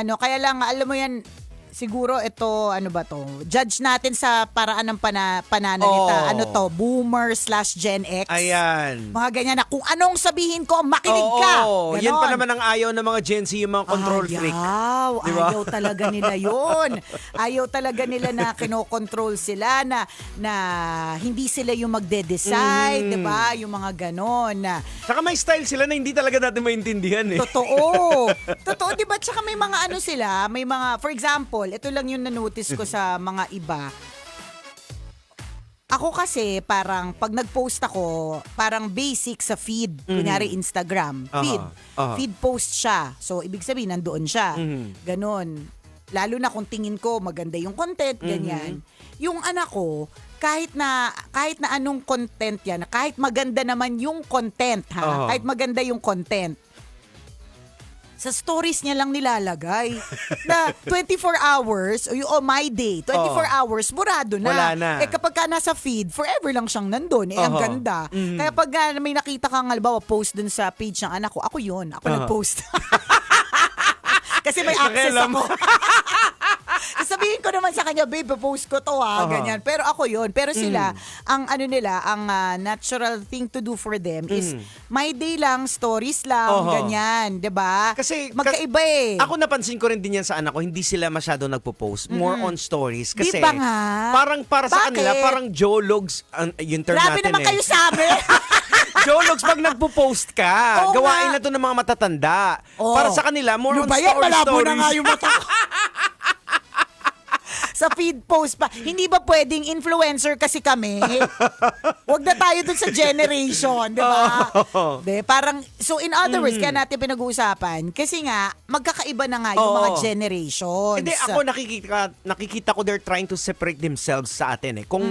na kaya lang alam mo yan, siguro ito, ano ba to? Judge natin sa paraan ng pananalita. Ano to? Boomer/Gen X. Ayan. Mga ganyan na kung anong sabihin ko, makinig ka. Ganon. Yan pa naman ang ayaw ng mga Gen Z, yung mga control freak. Diba? Ayaw talaga nila yun. Ayaw talaga nila na kinokontrol sila, na hindi sila yung magde-decide, diba? Yung mga ganon. Saka may style sila na hindi talaga natin maintindihan eh. Totoo. Totoo, diba? Tsaka may mga ano sila, may mga, for example, ito lang yung na-notice ko sa mga iba. Ako kasi, parang pag nag-post ako, parang basic sa feed. Kunyari Instagram. Feed post siya. So, ibig sabihin, nandoon siya. Ganon. Lalo na kung tingin ko maganda yung content, ganyan. Yung anak ko, kahit na anong content yan, kahit maganda naman yung content, kahit maganda yung content, sa stories niya lang nilalagay na 24 hours o my day, 24 hours, burado na. Wala na. Kapag ka nasa feed, forever lang siyang nandun. Ang ganda. Kaya pag may nakita kang halimbawa post dun sa page ng anak ko, ako yun. Ako nag-post. Kasi may access ako. Sabihin ko naman sa kanya, babe, post ko to ganyan. Pero ako yun. Pero sila, ang ano nila, ang natural thing to do for them is my day lang, stories lang, ganyan. 'Di ba? Kasi magkaiba eh. Ako napansin ko rin din yan sa anak ko, hindi sila masyado nagpo-post. More on stories. Kasi diba nga? parang para sa kanila, parang jologs, yung term Grabe natin naman kayo sabi. Jologs pag nagpo-post ka, gawain na to ng mga matatanda. Para sa kanila, more on Malabo stories. na nga yung mata ko. Sa feed post pa. Hindi ba pwedeng influencer kasi kami? Huwag na tayo dun sa generation, di ba? Parang, so in other words, kaya natin pinag-uusapan, kasi nga, magkakaiba na nga yung mga generations. Hindi, ako nakikita ko they're trying to separate themselves sa atin eh. Kung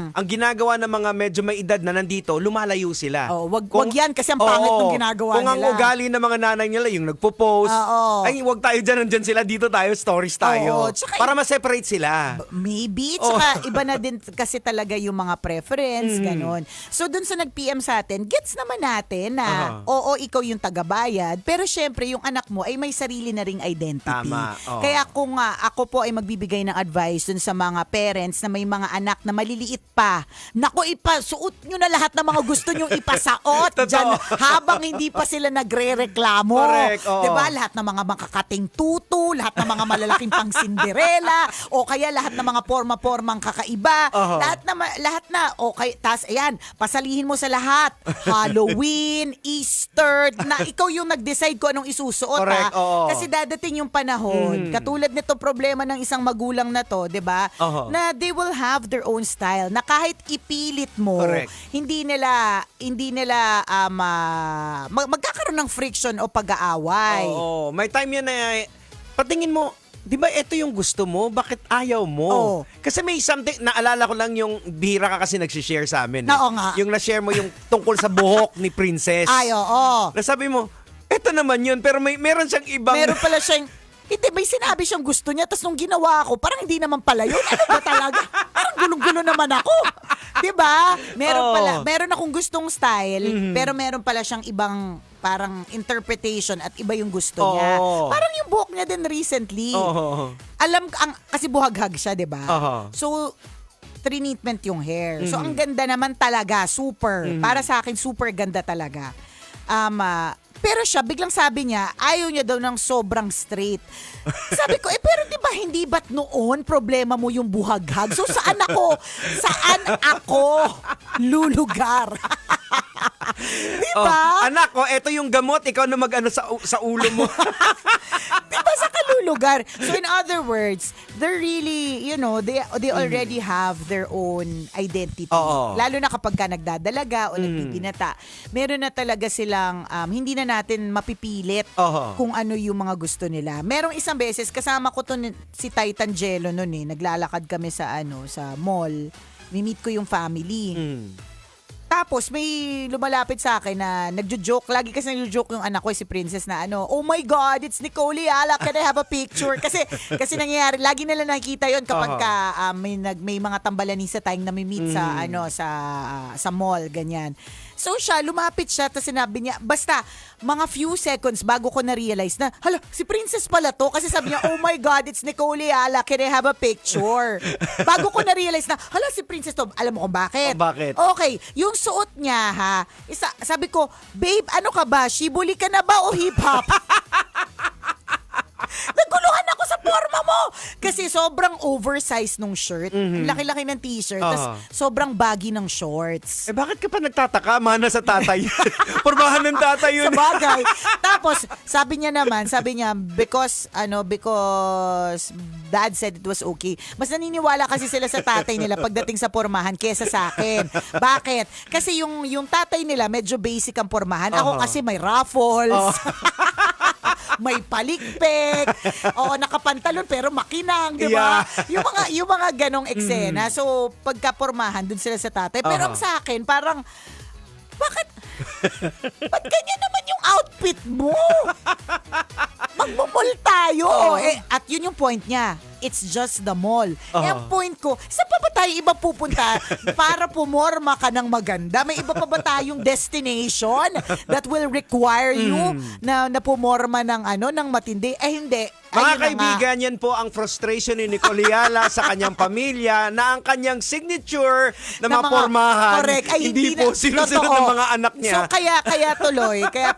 ang ginagawa ng mga medyo may edad na nandito, lumalayo sila. Wag yan kasi ang pangit ng ginagawa kung nila. Kung ang ugali ng mga nanay nila, yung nagpo-post, ay wag tayo dyan, nandyan sila, dito tayo, stories tayo. Para ma-separate sila. Maybe. Tsaka iba na din kasi talaga yung mga preference, ganon. So dun sa nag-PM sa atin, gets naman natin na oo, ikaw yung tagabayad, pero syempre yung anak mo ay may sarili na ring identity. Tama. Kaya kung ako po ay magbibigay ng advice dun sa mga parents na may mga anak na maliliit pa, naku, ipasuot nyo na lahat ng mga gusto nyong ipasuot dyan habang hindi pa sila nagre-reklamo. Correct. Diba? Lahat ng mga makakating tutu, lahat ng mga malalaking pang Cinderella, o kaya lahat ng mga porma-pormang kakaiba, lahat na, okay, tas ayan, pasalihin mo sa lahat. Halloween, Easter, na ikaw yung nag-decide kung anong isusuot. Correct, Kasi dadating yung panahon, katulad nito problema ng isang magulang na to, 'di ba? Na they will have their own style, na kahit ipilit mo, hindi nila magkakaroon ng friction o pag-aaway. May time yan na patingin mo, di ba ito yung gusto mo? Bakit ayaw mo? Kasi may something, naalala ko lang yung bihira ka kasi nagsishare sa amin. Oo nga. Yung na-share mo yung tungkol sa buhok ni Princess. Ay, oo. Nasabi mo, eto naman yun, pero meron siyang ibang... Meron pala siyang... Hindi, may sinabi siyang gusto niya, tapos nung ginawa ko, parang hindi naman pala yun. Ano ba talaga? Parang gulong-gulo naman ako. Diba? Meron akong gustong style, pero meron pala siyang ibang parang interpretation at iba yung gusto niya. Parang yung buhok niya din recently. Kasi buhaghag siya, diba? So, treatment yung hair. So, ang ganda naman talaga, super. Para sa akin, super ganda talaga. Pero siya, biglang sabi niya, ayaw niya daw ng sobrang straight. Sabi ko, pero di ba hindi ba't noon problema mo yung buhaghag? So saan ako lulugar? Di ba? Anak, eto yung gamot, ikaw na mag-ano sa ulo mo. Di ba sa kalulugar? So in other words, they're really, they already have their own identity. Lalo na kapag ka nagdadalaga o nagbibinata. Meron na talaga silang, hindi na natin mapipilit kung ano yung mga gusto nila. Merong isang beses, kasama ko to si Titan Jello noon naglalakad kami sa mall. Mi-meet ko yung family. Tapos may lumalapit sa akin na nagjo-joke. Lagi kasi nagjo-joke yung anak ko, si Princess, na oh my God, it's Nicole Ayala. Can I have a picture? Kasi nangyayari, lagi nila nakikita yon kapag may mga tambalanisa tayong nami-meet sa mall, ganyan. So siya, lumapit siya, tapos sinabi niya, basta, mga few seconds bago ko na-realize na, hala, si Princess pala to. Kasi sabi niya, oh my God, it's Nicole Ayala, can I have a picture? Bago ko na-realize na, hala, si Princess to. Alam mo kung bakit? Bakit? Okay, yung suot niya, ha, sabi ko, babe, ano ka ba? Shibuli ka na ba o hip-hop? Naguluhan ako sa forma mo. Kasi sobrang oversized nung shirt. Laki-laki ng t-shirt. Tas sobrang baggy ng shorts. Bakit ka pa nagtataka? Mana sa tatay. Pormahan ng tatay yun. Sa bagay. Tapos, sabi niya, because dad said it was okay. Mas naniniwala kasi sila sa tatay nila pagdating sa pormahan kesa sa akin. Bakit? Kasi yung tatay nila medyo basic ang pormahan. Ako kasi may ruffles. May palikpik. Oo, nakapantalon pero makinang, di ba? Yung mga ganong eksena. So, pagkapormahan dun sila sa tatay. Pero ang sa akin, parang, bakit ganyan naman yung outfit mo? Magmumol tayo. At yun yung point niya. It's just the mall. Ang point ko, saan pa ba tayo iba pupunta para pumorma ka ng maganda? May iba pa ba tayong destination that will require you na pumorma ng matindi? Hindi. Mga Ayun kaibigan, yan po ang frustration ni Nicole Ayala sa kanyang pamilya na ang kanyang signature na mapormahan. Correct. Ay, hindi po sinusunod ng mga anak niya. So kaya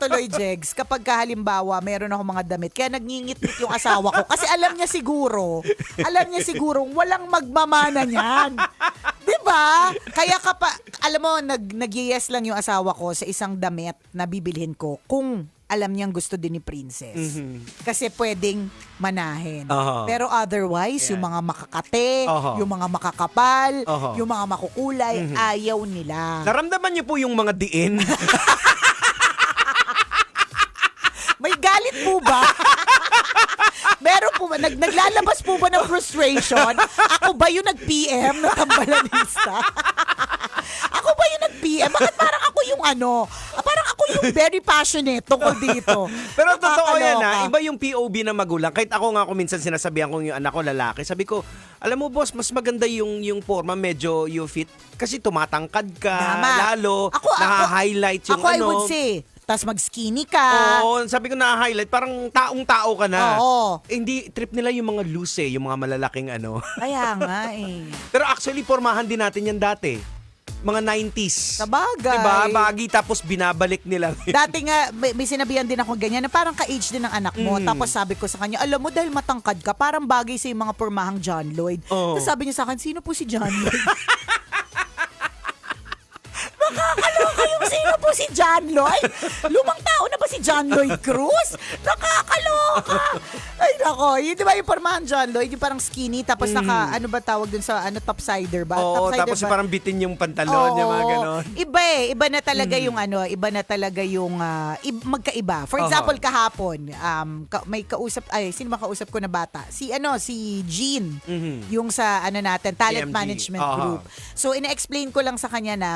tuloy, Jegs, kapag halimbawa meron ako mga damit, kaya nagngingit-ngit yung asawa ko. Kasi alam niya siguro, walang magmamana niyan. Diba? Kaya alam mo, nag-yes lang yung asawa ko sa isang damit na bibilhin ko kung alam niyang gusto din ni Princess. Kasi pwedeng manahin. Pero otherwise, yung mga makakate, yung mga makakapal, yung mga makukulay, ayaw nila. Naramdaman niyo po yung mga diin? May galit po ba? Meron po ba? Naglalabas po ba ng frustration? Ako ba yung nag-PM na tambalanista? Ako ba yung nag-PM? Bakit parang ako yung parang ako yung very passionate tungkol dito. Pero totoo yan iba yung POV na magulang. Kahit ako minsan sinasabihan ko yung anak ko lalaki. Sabi ko, alam mo boss, mas maganda yung forma, medyo you fit. Kasi tumatangkad ka, lalo, naka-highlight yung I would say, tas mag-skinny ka. Oo, sabi ko na-highlight, parang taong-tao ka na. Oo. Hindi, trip nila yung mga loose yung mga malalaking Kaya nga Pero actually, pormahan din natin yan dati. Mga 90s. Sabagay. Diba? Baggy tapos binabalik nila. Dati nga, may sinabihan din ako ganyan na parang ka-age din ng anak mo. Tapos sabi ko sa kanya, alam mo dahil matangkad ka, parang bagay sa yung mga pormahang John Lloyd. Tapos sabi niya sa akin, sino po si John Lloyd? Nakakaloka yung sino po si John Lloyd? Lumang tao na ba si John Lloyd Cruz? Nakakaloka. Ay nako, yun diba yung pormahan John Lloyd, yung parang skinny, tapos ano ba tawag dun sa topsider ba? Oo, Topsider tapos ba? parang bitin yung pantalon, yung mga ganon. Iba na talaga yung magkaiba. For example, kahapon, may kausap, sino ba kausap ko na bata? Si Jean, yung sa natin, talent TMG. management group. So, ina-explain ko lang sa kanya na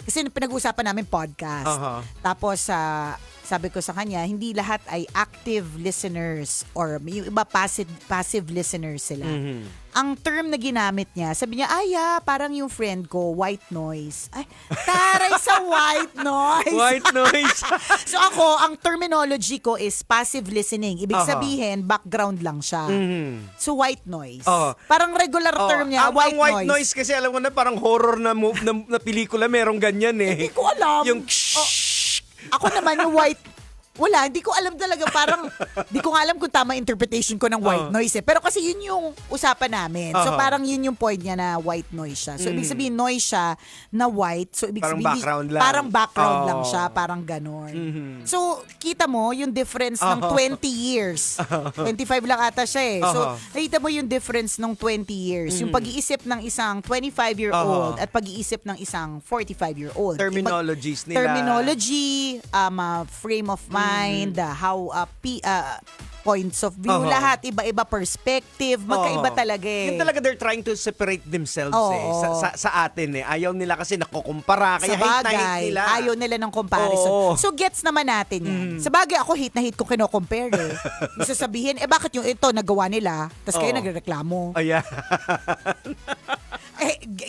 kasi pinag-uusapan namin podcast. Tapos, sabi ko sa kanya, hindi lahat ay active listeners or yung iba passive listeners sila. Ang term na ginamit niya, sabi niya, parang yung friend ko, white noise. Ay, taray sa white noise. White noise. So ako, ang terminology ko is passive listening. Ibig sabihin, background lang siya. So white noise. Parang regular term niya, ang white noise kasi alam ko na parang horror na pelikula, merong ganyan Hindi ko alam. Yung ako naman yung white, hindi ko alam talaga, parang, di ko nga alam kung tama interpretation ko ng white noise Pero kasi yun yung usapan namin. So parang yun yung point niya na white noise siya. So ibig sabihin noise siya na white. So ibig parang sabihin, background lang. Parang background lang siya, parang ganon. So kita mo yung difference ng 20 years. 25 lang ata siya So nakita mo yung difference ng 20 years. Yung pag-iisip ng isang 25-year-old at pag-iisip ng isang 45-year-old. Terminologies nila. Terminology, frame of mind, how points of view, lahat iba-iba perspective, magkaiba talaga Yun talaga they're trying to separate themselves sa atin Ayaw nila kasi nakukumpara, kaya hate na hate nila. Ayaw nila ng comparison. So gets naman natin yan. Sa bagay ako hate na hate ko kino-compare Gusto sabihin, bakit yung ito nagawa nila, tapos kayo nagrereklamo. Ayan.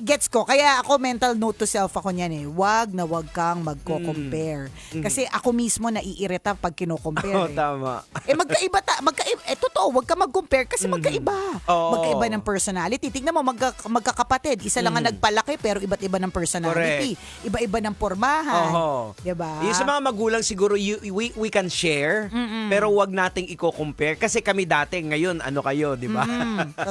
Gets ko. Kaya ako mental note to self ako niyan eh. Wag kang magko-compare. Kasi ako mismo naiirita pag kino-compare. Tama. Magkaiba totoo, wag ka mag-compare kasi magkaiba. Oo. Magkaiba ng personality. Tingnan mo, magkakapatid. Isa lang ang nagpalaki pero iba't iba ng personality. Correct. Iba-iba ng pormahan. Oo. Diba? Yung sa mga magulang siguro, we can share, pero wag nating i-compare. Kasi kami dati, ngayon, ano kayo, di ba?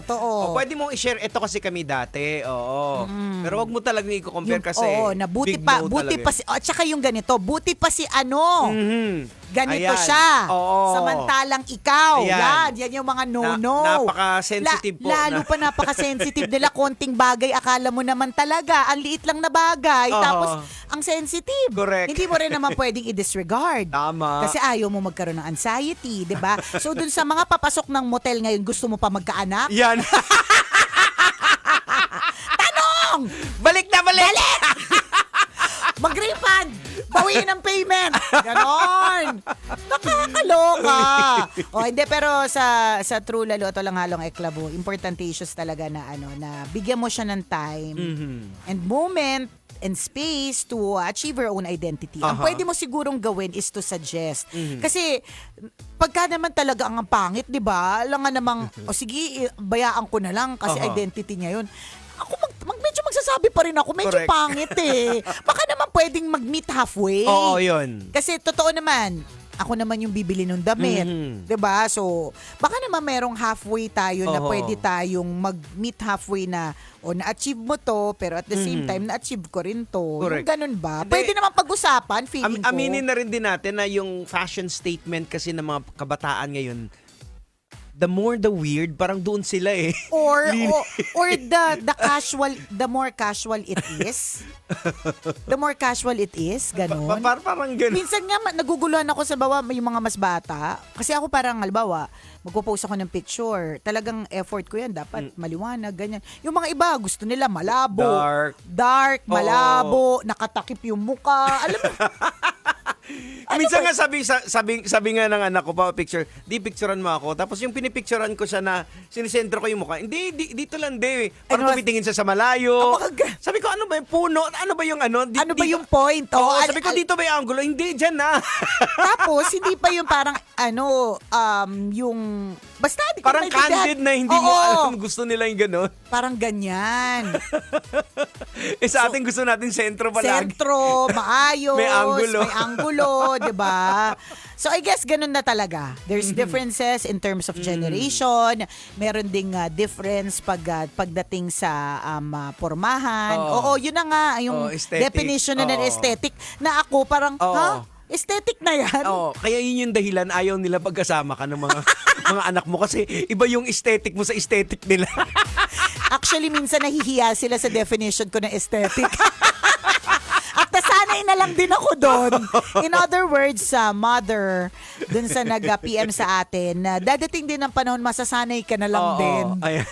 Totoo. Pwede mong i-share, ito kasi kami dati. Oo. Pero wag mo talagang i-compare kasi na buti big pa, no buti talaga. pa si, at saka yung ganito, buti pa si ano, ganito Ayan. siya. Oo. Samantalang ikaw, Ayan. yan yung mga no-no. Napaka-sensitive po. Lalo pa napaka-sensitive nila, konting bagay, akala mo naman talaga, ang liit lang na bagay, Oo. tapos ang sensitive. Correct. Hindi mo rin naman pwedeng i-disregard. Tama. Kasi ayaw mo magkaroon ng anxiety, di ba? So dun sa mga papasok ng motel ngayon, gusto mo pa magkaanak? Yan. Tanong! Balik na, balik! Mag-refund! Bawiin ang payment! Ganon! Nakakaloka! Hindi, pero sa true lalo, ito lang halong eklabo, importantatious talaga na na bigyan mo siya ng time and moment and space to achieve your own identity. Ang pwede mo sigurong gawin is to suggest. Kasi pagka naman talaga ang pangit, 'di ba? Alam nga namang sige, bayaan ko na lang kasi identity niya 'yun. Ako medyo magsasabi pa rin ako, medyo Correct. pangit eh. Baka naman pwedeng mag-meet halfway. Oo, yun. Kasi totoo naman, ako naman yung bibili ng damit. 'Di ba? So, baka naman merong halfway tayo na pwede tayong mag-meet halfway na na-achieve mo to, pero at the same time, na-achieve ko rin to. Correct. Yung ganun ba? Hindi, Pwede naman pag-usapan, feeling ko. Aminin na rin din natin na yung fashion statement kasi ng mga kabataan ngayon, the more the weird, parang doon sila eh. Or the more casual it is. The more casual it is, ganun. Parang ganun. Minsan nga naguguluhan ako sa yung mga mas bata. Kasi ako parang, halimbawa, magpo-post ako ng picture. Talagang effort ko yan. Dapat maliwanag, ganyan. Yung mga iba, gusto nila malabo. Dark, malabo, nakatakip yung muka. Alam mo, Minsan nga sabi nga ng anak ko pa picture, di picturean mo ako. Tapos yung pinipicturean ko siya na sinisentro ko yung mukha. Hindi, dito lang di. Parang tumitingin siya sa malayo. Sabi ko, ano ba yung puno? Ano ba yung ano? ano ba yung point? Sabi ko, dito ba yung angulo? Hindi, dyan na. Tapos, hindi pa yung parang, yung, basta, di ko Parang maintindihan. candid na hindi mo alam gusto nila yung gano'n. Parang ganyan. Sa atin gusto natin sentro palagi. Sentro, maayos, May anggulo, di ba? So I guess ganun na talaga. There's differences in terms of generation. Meron ding difference pagdating sa pormahan. Oo, yun na nga yung definition na ng aesthetic na ako parang, aesthetic na yan? Oo, kaya yun yung dahilan ayaw nila pagkasama ka ng mga mga anak mo kasi iba yung aesthetic mo sa aesthetic nila. Actually, minsan nahihiya sila sa definition ko ng aesthetic. At nasanay na lang din ako doon. In other words, mother, dun sa nag-PM sa atin, dadating din ang panahon, masasanay ka na lang din.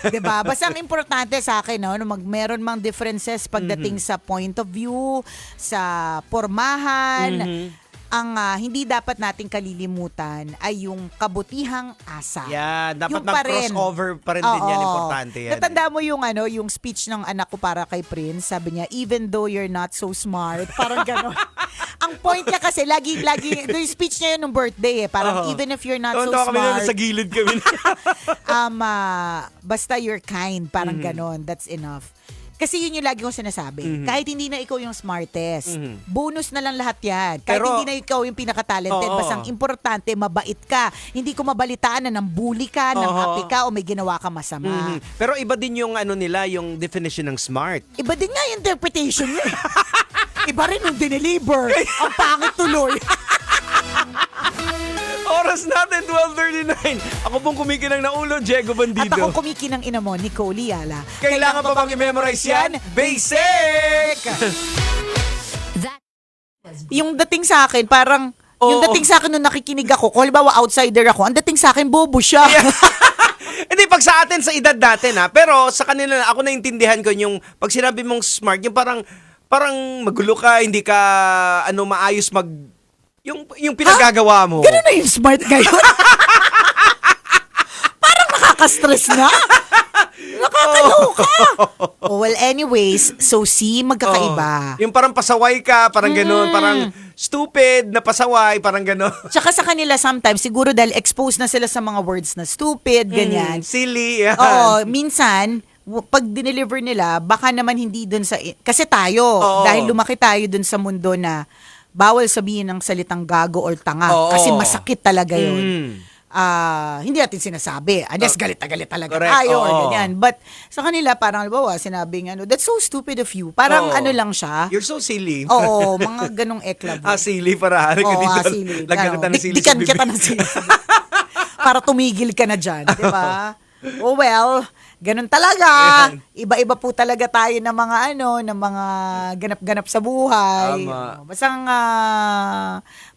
Diba? Basta ang importante sa akin, meron mang differences pagdating sa point of view, sa pormahan, ang hindi dapat nating kalilimutan ay yung kabutihang asa. Yeah, dapat Yung pa rin. mag-crossover pa rin din yan. Importante yan. Natanda mo yung speech ng anak ko para kay Prince. Sabi niya, even though you're not so smart. Parang gano'n. Ang point niya kasi, lagi, yung speech niya yun nung birthday eh. Parang even if you're not so kami smart. na sa gilid kami. Basta you're kind. Parang gano'n. That's enough. Kasi yun yung lagi kong sinasabi. Kahit hindi na ikaw yung smartest, bonus na lang lahat yan. Kahit hindi na ikaw yung pinaka-talented, basta ang importante, mabait ka. Hindi ko mabalitaan na nang bully ka, nang happy ka, o may ginawa ka masama. Pero iba din yung nila, yung definition ng smart. Iba din nga yung interpretation niya. Iba rin yung dineliver. Ang pangit tuloy. Oras natin, 12:39. Ako pong kumikinang na ulo, Diego Bandido. At ako kumikinang ina mo, Nicole Yala. Kailangan pa bang i-memorize yan? Basic! Yung dating sa akin, parang, yung dating sa akin nung nakikinig ako, kung halimbawa outsider ako, ang dating sa akin, bobo siya. Hindi, pag sa atin, sa edad natin pero sa kanila, ako naintindihan ko yung, pag sinabi mong smart, yung parang magulo ka, hindi ka, maayos yung pinagagawa mo. Ganun na yung smart ngayon. Parang nakaka-stress na. Nakakaloka. Oh, well, anyways, so see, magkakaiba. Yung parang pasaway ka, parang gano'n, parang stupid na pasaway, parang gano'n. Tsaka sa kanila sometimes, siguro dahil exposed na sila sa mga words na stupid, ganyan. Silly, yan. Oo, minsan, pag dineliver nila, baka naman hindi dun sa... Kasi tayo, dahil lumaki tayo dun sa mundo na bawal sabihin ng salitang gago or tanga. Kasi masakit talaga yun. Hindi natin sinasabi. Unless galit na galit talaga tayo or ganyan. But sa kanila, parang, halimbawa, sinabing, that's so stupid of you. Parang ano lang siya. You're so silly. Oo, mga ganong eklab. Silly para. Silly. Lagyan kita ng silly Dikan sa bibig. kita ng silly. Para tumigil ka na dyan. Di ba? Oh well, ganun talaga. Iba-iba po talaga tayo ng mga ng mga ganap-ganap sa buhay. Tama. Basang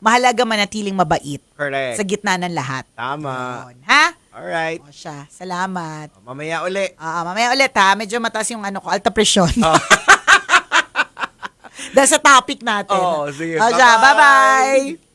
mahalaga manatiling mabait. Correct. Sa gitna ng lahat. Tama. Yun. Ha? Alright. O siya, salamat. Mamaya uli. Mamaya ulit ha. Medyo mataas yung ko, alta presyon. Dahil sa topic natin. Sige. O siya, bye-bye.